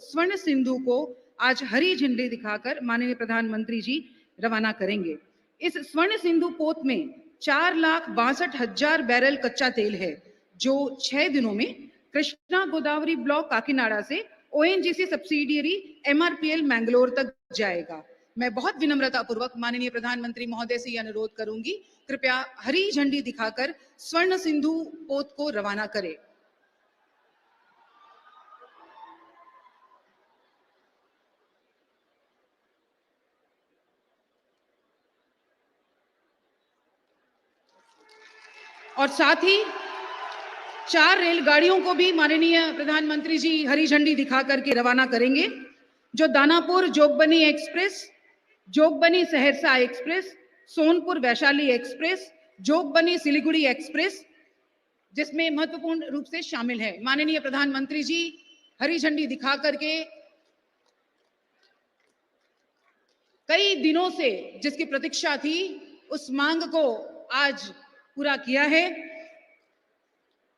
स्वर्ण सिंधु को आज हरी झंडी दिखाकर माननीय प्रधानमंत्री जी रवाना करेंगे। इस स्वर्ण सिंधु पोत में 4,62,000 बैरल कच्चा तेल है, जो 6 दिनों में कृष्णा गोदावरी ब्लॉक काकीनाडा से ओएनजीसी सब्सिडियरी एमआरपीएल मैंगलोर तक जाएगा। मैं बहुत विनम्रतापूर्वक माननीय प्रधानमंत्री महोदय से यह अनुरोध करूंगी, कृपया हरी झंडी दिखाकर स्वर्ण सिंधु पोत को रवाना करें। और साथ ही 4 रेलगाड़ियों को भी माननीय प्रधानमंत्री जी हरी झंडी दिखा करके रवाना करेंगे, जो Danapur Jogbani express, Jogbani Saharsa express, Sonpur Vaishali express, Jogbani Siliguri express, जिसमें महत्वपूर्ण रूप से शामिल है। माननीय प्रधानमंत्री जी हरी झंडी दिखा करके कई दिनों से जिसकी प्रतीक्षा थी, उस मांग को आज पूरा किया है।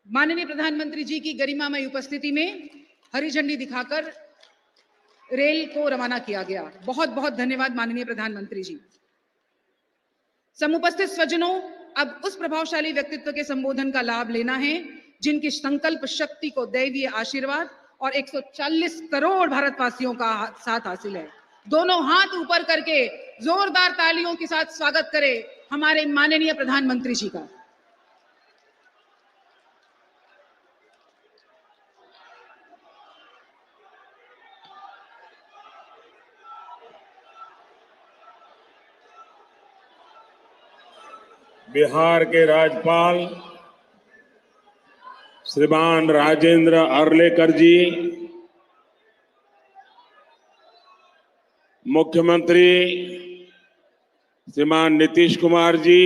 माननीय प्रधानमंत्री जी की गरिमामय उपस्थिति में हरी झंडी दिखाकर रेल को रवाना किया गया। बहुत बहुत धन्यवाद माननीय प्रधानमंत्री जी। समुपस्थित स्वजनों, अब उस प्रभावशाली व्यक्तित्व के संबोधन का लाभ लेना है जिनकी संकल्प शक्ति को दैवीय आशीर्वाद और 140 करोड़ भारतवासियों का साथ हासिल है। दोनों हाथ ऊपर करके जोरदार तालियों के साथ स्वागत करें हमारे माननीय प्रधानमंत्री जी का। बिहार के राज्यपाल श्रीमान राजेंद्र अर्लेकर जी, मुख्यमंत्री श्रीमान नीतीश कुमार जी,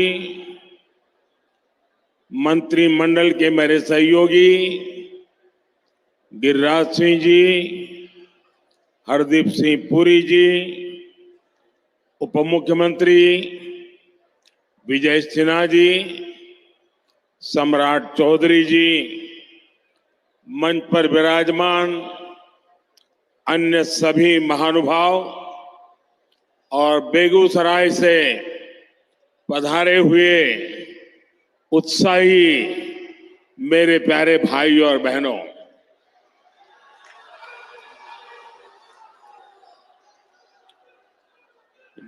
मंत्रिमंडल के मेरे सहयोगी गिरिराज सिंह जी, हरदीप सिंह पुरी जी, उप मुख्यमंत्री विजय सिन्हा जी, सम्राट चौधरी जी, मंच पर विराजमान अन्य सभी महानुभाव और बेगूसराय से पधारे हुए उत्साही मेरे प्यारे भाई और बहनों,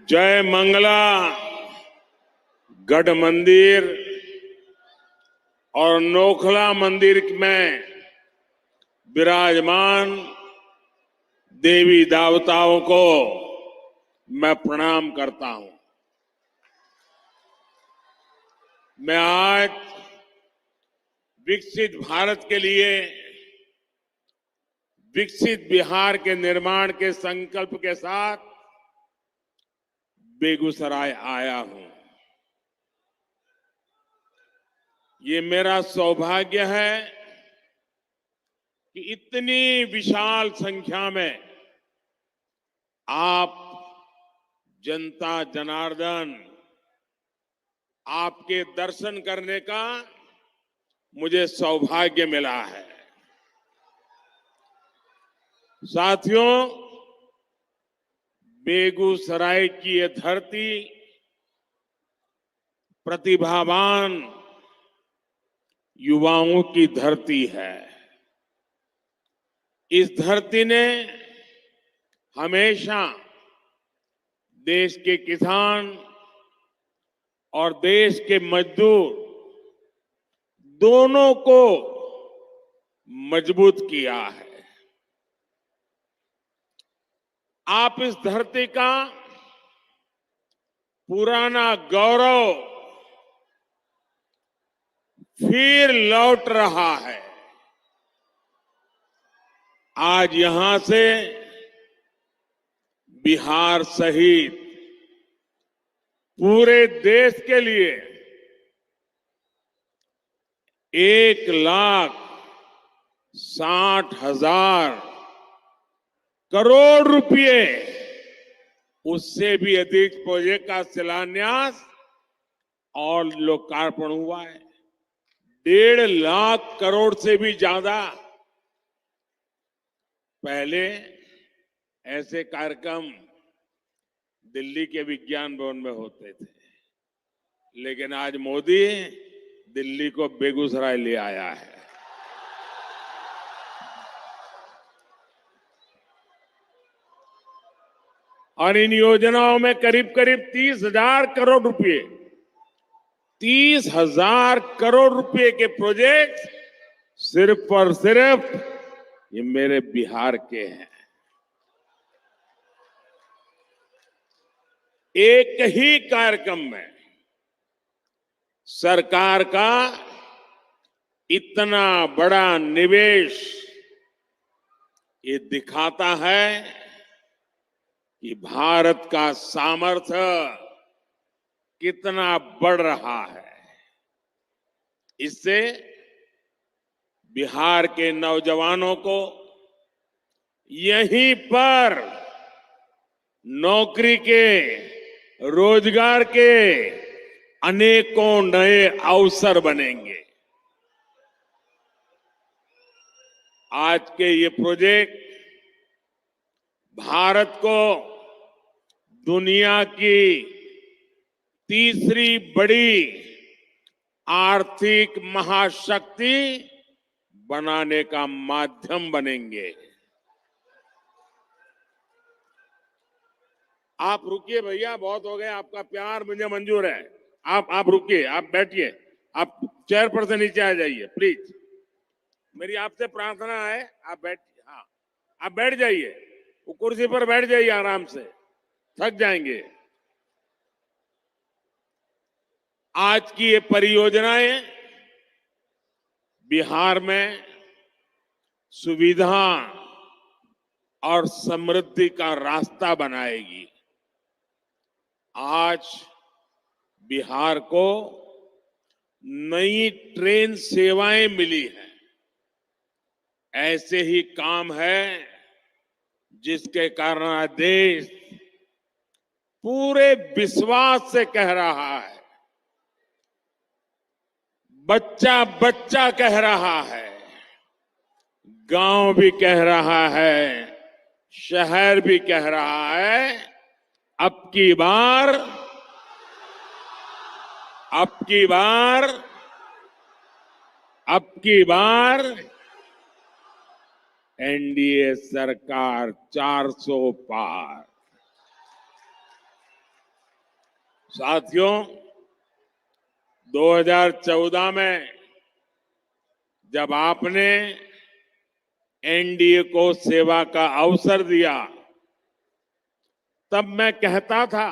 जय मंगला गढ़ मंदिर और नोखला मंदिर में विराजमान देवी देवताओं को मैं प्रणाम करता हूं। मैं आज विकसित भारत के लिए विकसित बिहार के निर्माण के संकल्प के साथ बेगूसराय आया हूं। ये मेरा सौभाग्य है कि इतनी विशाल संख्या में आप जनता जनार्दन आपके दर्शन करने का मुझे सौभाग्य मिला है। साथियों, बेगूसराय की ये धरती प्रतिभावान युवाओं की धरती है। इस धरती ने हमेशा देश के किसान और देश के मजदूर दोनों को मजबूत किया है। आप इस धरती का पुराना गौरव फिर लौट रहा है। आज यहां से बिहार सहित पूरे देश के लिए 1,60,000 करोड़ रुपए, उससे भी अधिक प्रोजेक्ट का शिलान्यास और लोकार्पण हुआ है। 1.5 लाख करोड़ से भी ज्यादा पहले ऐसे कार्यक्रम दिल्ली के विज्ञान भवन में होते थे, लेकिन आज मोदी दिल्ली को बेगूसराय ले आया है। और इन योजनाओं में करीब करीब 30,000 करोड़ रुपए, 30,000 करोड़ रुपए के प्रोजेक्ट सिर्फ और सिर्फ ये मेरे बिहार के हैं। एक ही कार्यक्रम में सरकार का इतना बड़ा निवेश ये दिखाता है कि भारत का सामर्थ्य कितना बढ़ रहा है। इससे बिहार के नौजवानों को यहीं पर नौकरी के, रोजगार के अनेकों नए अवसर बनेंगे। आज के ये प्रोजेक्ट भारत को दुनिया की तीसरी बड़ी आर्थिक महाशक्ति बनाने का माध्यम बनेंगे। आप रुकिए भैया, बहुत हो गए, आपका प्यार मुझे मंजूर है। आप रुकिए, आप बैठिए, आप चेयर पर से नीचे आ जाइए प्लीज। मेरी आपसे प्रार्थना है, आप बैठिए। हाँ, आप बैठ जाइए, वो कुर्सी पर बैठ जाइए आराम से, थक जाएंगे। आज की ये परियोजनाएं बिहार में सुविधा और समृद्धि का रास्ता बनाएगी। आज बिहार को नई ट्रेन सेवाएं मिली हैं। ऐसे ही काम है जिसके कारण आज देश पूरे विश्वास से कह रहा है, बच्चा बच्चा कह रहा है, गांव भी कह रहा है, शहर भी कह रहा है, अब की बार एनडीए सरकार 400 पार। साथियों, 2014 में जब आपने एनडीए को सेवा का अवसर दिया, तब मैं कहता था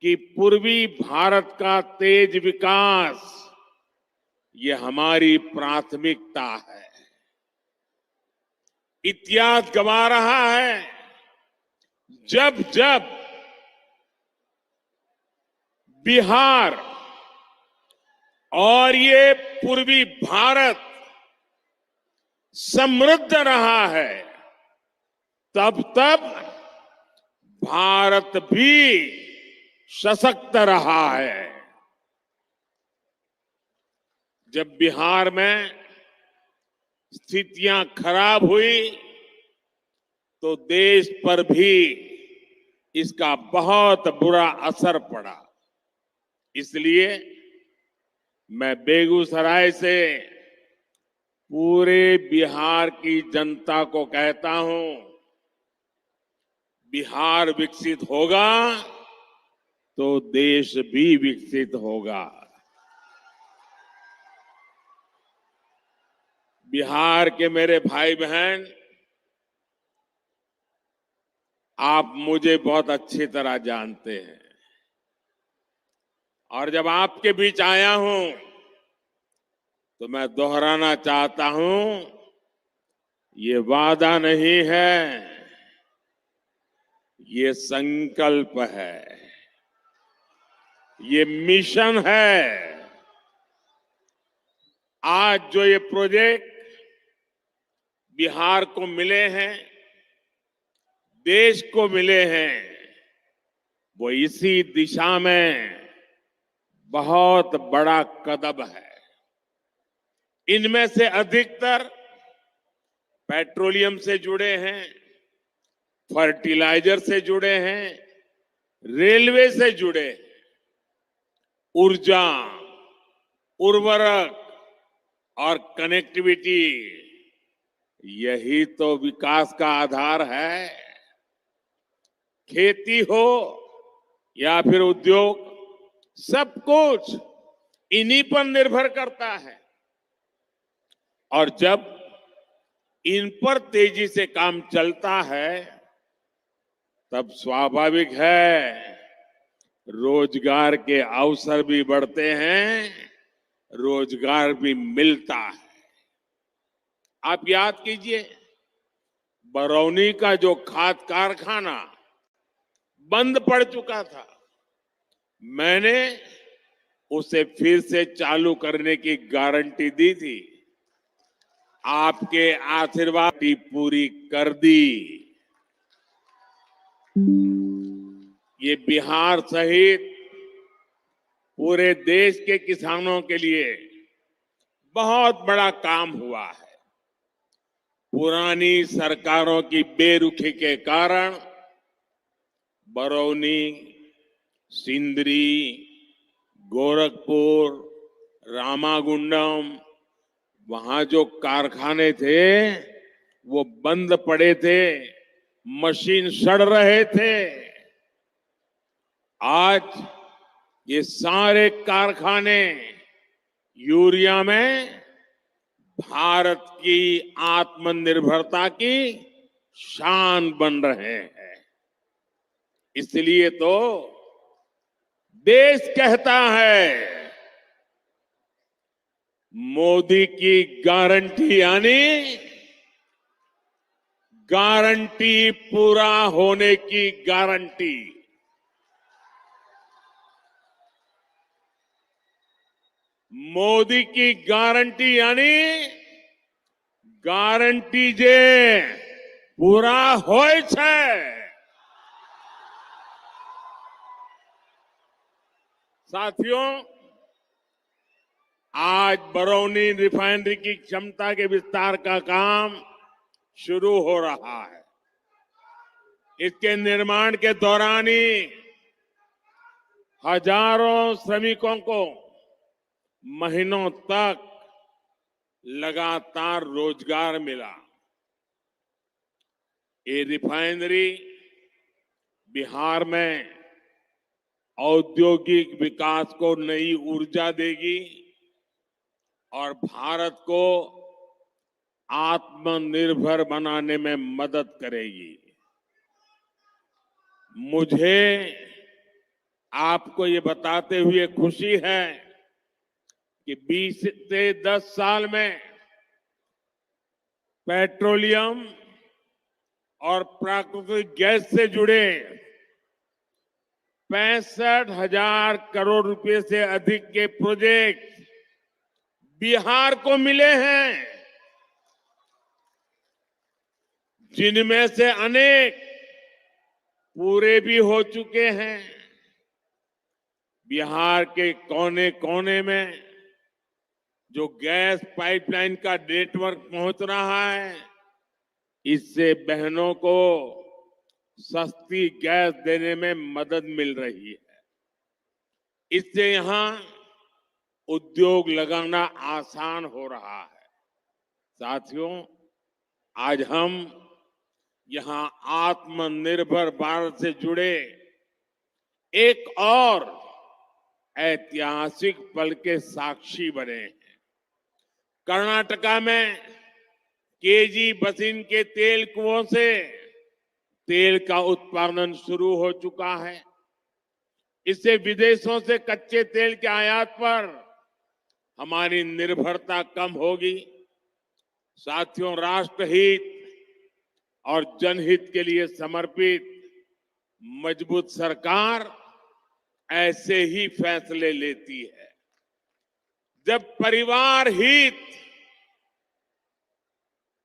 कि पूर्वी भारत का तेज विकास ये हमारी प्राथमिकता है। इतिहास गवा रहा है, जब जब बिहार और ये पूर्वी भारत समृद्ध रहा है, तब तब भारत भी सशक्त रहा है। जब बिहार में स्थितियां खराब हुई तो देश पर भी इसका बहुत बुरा असर पड़ा। इसलिए मैं बेगूसराय से पूरे बिहार की जनता को कहता हूं, बिहार विकसित होगा तो देश भी विकसित होगा। बिहार के मेरे भाई बहन, आप मुझे बहुत अच्छी तरह जानते हैं, और जब आपके बीच आया हूं तो मैं दोहराना चाहता हूं, ये वादा नहीं है, ये संकल्प है, ये मिशन है। आज जो ये प्रोजेक्ट बिहार को मिले हैं, देश को मिले हैं, वो इसी दिशा में बहुत बड़ा कदम है। इनमें से अधिकतर पेट्रोलियम से जुड़े हैं, फर्टिलाइजर से जुड़े हैं, रेलवे से जुड़े हैं, ऊर्जा, उर्वरक और कनेक्टिविटी, यही तो विकास का आधार है। खेती हो या फिर उद्योग, सब कुछ इन्हीं पर निर्भर करता है। और जब इन पर तेजी से काम चलता है, तब स्वाभाविक है रोजगार के अवसर भी बढ़ते हैं, रोजगार भी मिलता है। आप याद कीजिए, बरौनी का जो खाद कारखाना बंद पड़ चुका था, मैंने उसे फिर से चालू करने की गारंटी दी थी। आपके आशीर्वाद की पूरी कर दी। ये बिहार सहित पूरे देश के किसानों के लिए बहुत बड़ा काम हुआ है। पुरानी सरकारों की बेरुखी के कारण बरौनी, सिंदरी, गोरखपुर, रामागुंडम, वहां जो कारखाने थे वो बंद पड़े थे, मशीन सड़ रहे थे। आज ये सारे कारखाने यूरिया में भारत की आत्मनिर्भरता की शान बन रहे हैं। इसलिए तो देश कहता है मोदी की गारंटी यानी गारंटी पूरा होने की गारंटी। मोदी की गारंटी यानी गारंटी जे पूरा होय છે। साथियों, आज बरौनी रिफाइनरी की क्षमता के विस्तार का काम शुरू हो रहा है। इसके निर्माण के दौरान ही हजारों श्रमिकों को महीनों तक लगातार रोजगार मिला। ये रिफाइनरी बिहार में औद्योगिक विकास को नई ऊर्जा देगी और भारत को आत्मनिर्भर बनाने में मदद करेगी। मुझे आपको ये बताते हुए खुशी है कि 20 से 10 साल में पेट्रोलियम और प्राकृतिक गैस से जुड़े 65,000 करोड़ रुपए से अधिक के प्रोजेक्ट बिहार को मिले हैं, जिनमें से अनेक पूरे भी हो चुके हैं। बिहार के कोने कोने में जो गैस पाइपलाइन का नेटवर्क पहुंच रहा है, इससे बहनों को सस्ती गैस देने में मदद मिल रही है। इससे यहां उद्योग लगाना आसान हो रहा है। साथियों, आज हम यहां आत्मनिर्भर भारत से जुड़े एक और ऐतिहासिक पल के साक्षी बने हैं। कर्नाटका में केजी बसिन के तेल कुओं से तेल का उत्पादन शुरू हो चुका है। इससे विदेशों से कच्चे तेल के आयात पर हमारी निर्भरता कम होगी। साथियों, राष्ट्रहित और जनहित के लिए समर्पित मजबूत सरकार ऐसे ही फैसले लेती है। जब परिवार हित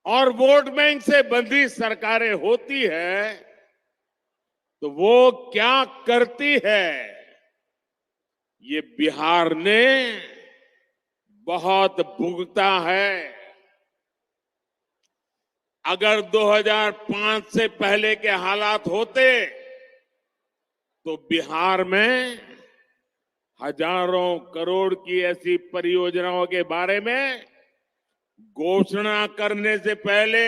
और वोट बैंक से बंधी सरकारें होती है, तो वो क्या करती है, ये बिहार ने बहुत भुगता है। अगर 2005 से पहले के हालात होते तो बिहार में हजारों करोड़ की ऐसी परियोजनाओं के बारे में घोषणा करने से पहले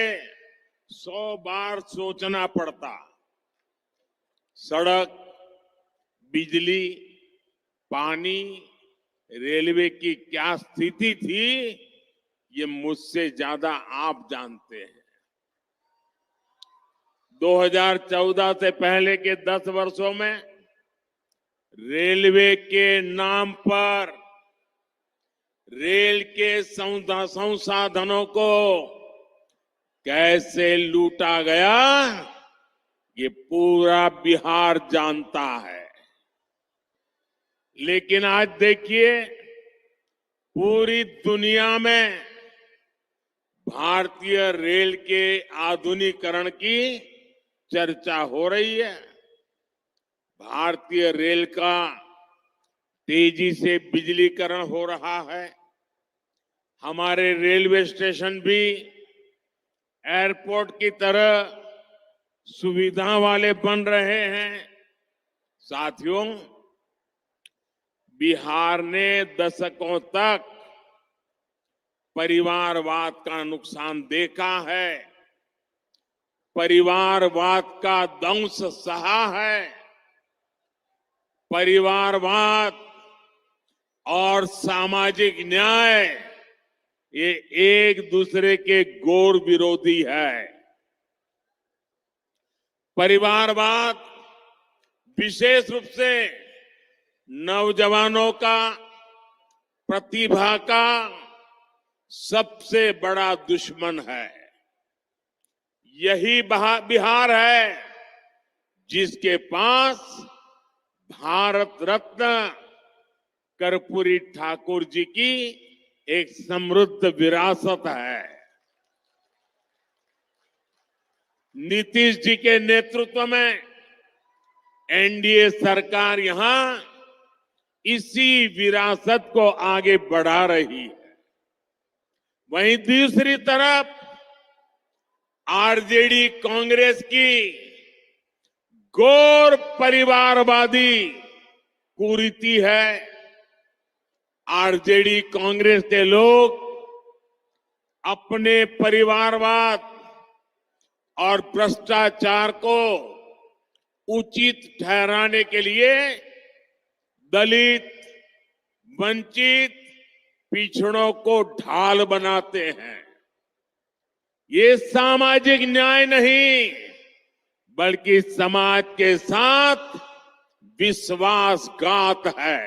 100 बार सोचना पड़ता। सड़क, बिजली, पानी, रेलवे की क्या स्थिति थी, ये मुझसे ज्यादा आप जानते हैं। 2014 से पहले के 10 वर्षों में रेलवे के नाम पर रेल के संसाधनों को कैसे लूटा गया, ये पूरा बिहार जानता है। लेकिन आज देखिए, पूरी दुनिया में भारतीय रेल के आधुनिकीकरण की चर्चा हो रही है। भारतीय रेल का तेजी से बिजलीकरण हो रहा है। हमारे रेलवे स्टेशन भी एयरपोर्ट की तरह सुविधा वाले बन रहे हैं। साथियों, बिहार ने दशकों तक परिवारवाद का नुकसान देखा है, परिवारवाद का दंश सहा है। परिवारवाद और सामाजिक न्याय ये एक दूसरे के घोर विरोधी है। परिवारवाद विशेष रूप से नौजवानों का, प्रतिभा का सबसे बड़ा दुश्मन है। यही बिहार है जिसके पास भारत रत्न कर्पूरी ठाकुर जी की एक समृद्ध विरासत है। नीतीश जी के नेतृत्व में एनडीए सरकार यहां इसी विरासत को आगे बढ़ा रही है। वहीं दूसरी तरफ आरजेडी कांग्रेस की घोर परिवारवादी कुरीति है। आरजेडी कांग्रेस के लोग अपने परिवारवाद और भ्रष्टाचार को उचित ठहराने के लिए दलित, वंचित, पिछड़ों को ढाल बनाते हैं। ये सामाजिक न्याय नहीं, बल्कि समाज के साथ विश्वासघात है।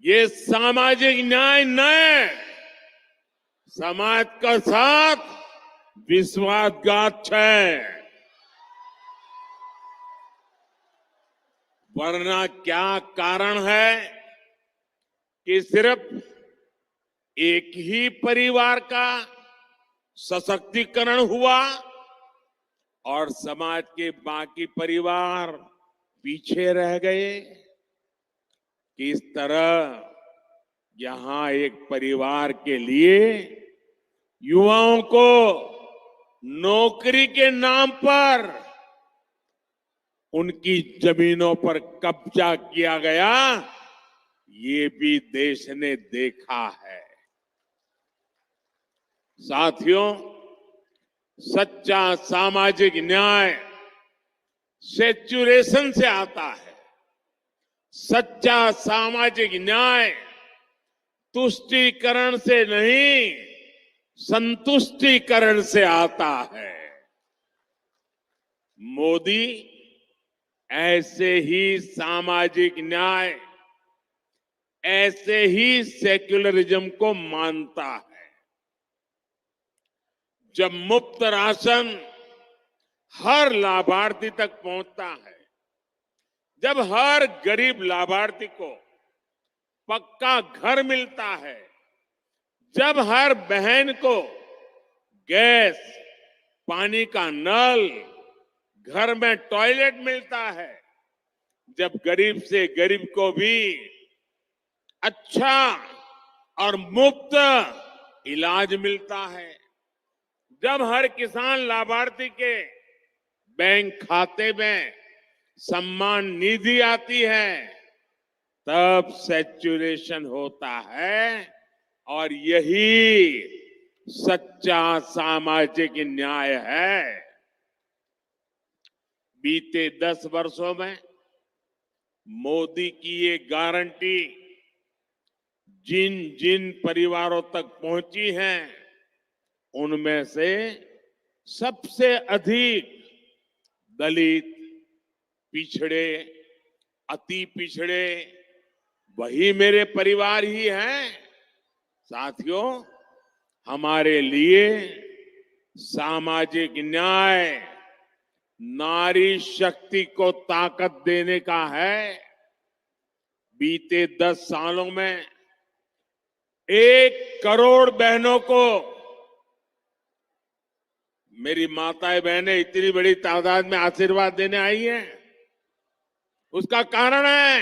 ये सामाजिक न्याय न समाज का साथ विश्वासघात है। वरना क्या कारण है कि सिर्फ एक ही परिवार का सशक्तिकरण हुआ और समाज के बाकी परिवार पीछे रह गए। किस तरह यहां एक परिवार के लिए युवाओं को नौकरी के नाम पर उनकी जमीनों पर कब्जा किया गया, ये भी देश ने देखा है। साथियों, सच्चा सामाजिक न्याय सेचुरेशन से आता है। सच्चा सामाजिक न्याय तुष्टीकरण से नहीं, संतुष्टीकरण से आता है। मोदी ऐसे ही सामाजिक न्याय, ऐसे ही सेक्युलरिज्म को मानता है। जब मुफ्त राशन हर लाभार्थी तक पहुंचता है, जब हर गरीब लाभार्थी को पक्का घर मिलता है, जब हर बहन को गैस, पानी का नल, घर में टॉयलेट मिलता है, जब गरीब से गरीब को भी अच्छा और मुफ्त इलाज मिलता है, जब हर किसान लाभार्थी के बैंक खाते में सम्मान निधि आती है, तब सैचुरेशन होता है और यही सच्चा सामाजिक न्याय है। बीते 10 वर्षों में मोदी की ये गारंटी जिन जिन परिवारों तक पहुंची है, उनमें से सबसे अधिक दलित, पिछड़े, अति पिछड़े वही मेरे परिवार ही हैं। साथियों, हमारे लिए सामाजिक न्याय नारी शक्ति को ताकत देने का है। बीते 10 सालों में 1 करोड़ बहनों को, मेरी माताएं बहनें इतनी बड़ी तादाद में आशीर्वाद देने आई हैं, उसका कारण है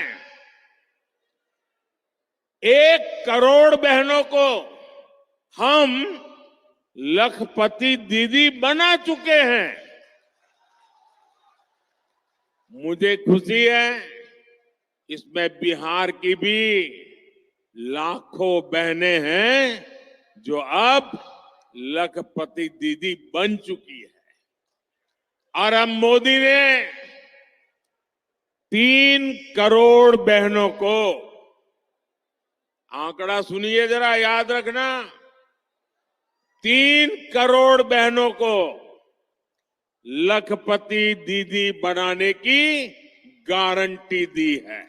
1 करोड़ बहनों को हम लखपति दीदी बना चुके हैं। मुझे खुशी है, इसमें बिहार की भी लाखों बहनें हैं जो अब लखपति दीदी बन चुकी है। और अब मोदी ने 3 करोड़ बहनों को, आंकड़ा सुनिए जरा, याद रखना, 3 करोड़ बहनों को लखपति दीदी बनाने की गारंटी दी है।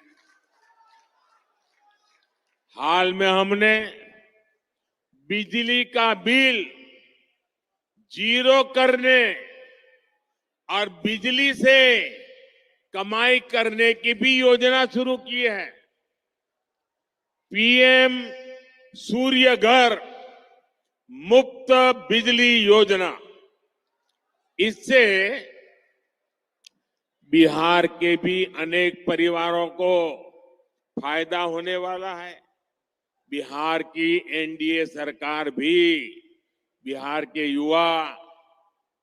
हाल में हमने बिजली का बिल 0 करने और बिजली से कमाई करने की भी योजना शुरू की है। पीएम सूर्य घर मुफ्त बिजली योजना, इससे बिहार के भी अनेक परिवारों को फायदा होने वाला है। बिहार की एनडीए सरकार भी बिहार के युवा,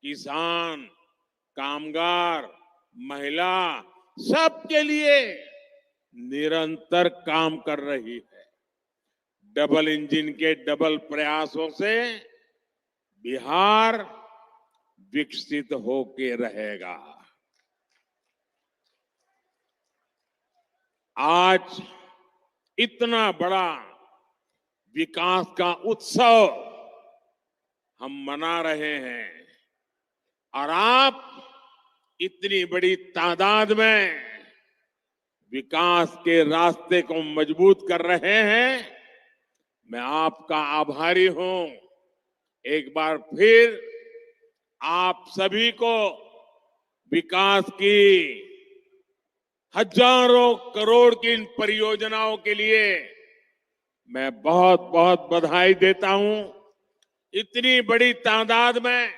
किसान, कामगार, महिला सबके लिए निरंतर काम कर रही है। डबल इंजन के डबल प्रयासों से बिहार विकसित होके रहेगा। आज इतना बड़ा विकास का उत्सव हम मना रहे हैं और आप इतनी बड़ी तादाद में विकास के रास्ते को मजबूत कर रहे हैं। मैं आपका आभारी हूं। एक बार फिर आप सभी को विकास की हजारों करोड़ की इन परियोजनाओं के लिए मैं बहुत बहुत बधाई देता हूं। इतनी बड़ी तादाद में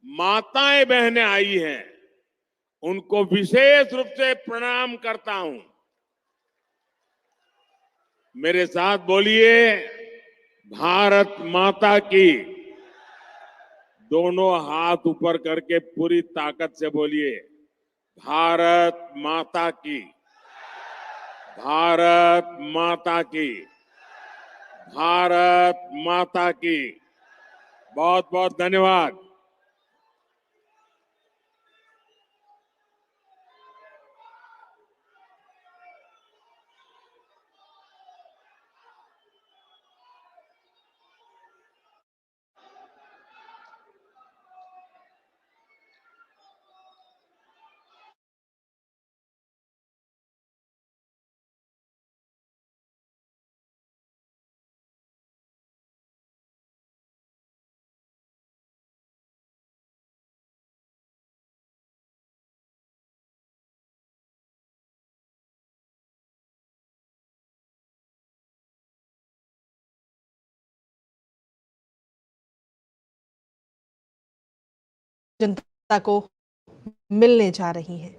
माताएं बहनें आई हैं, उनको विशेष रूप से प्रणाम करता हूं। मेरे साथ बोलिए, भारत माता की। दोनों हाथ ऊपर करके पूरी ताकत से बोलिए, भारत माता की, भारत माता की, भारत माता की। बहुत बहुत धन्यवाद। जनता को मिलने जा रही हैं।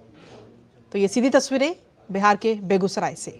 तो ये सीधी तस्वीरें बिहार के बेगूसराय से।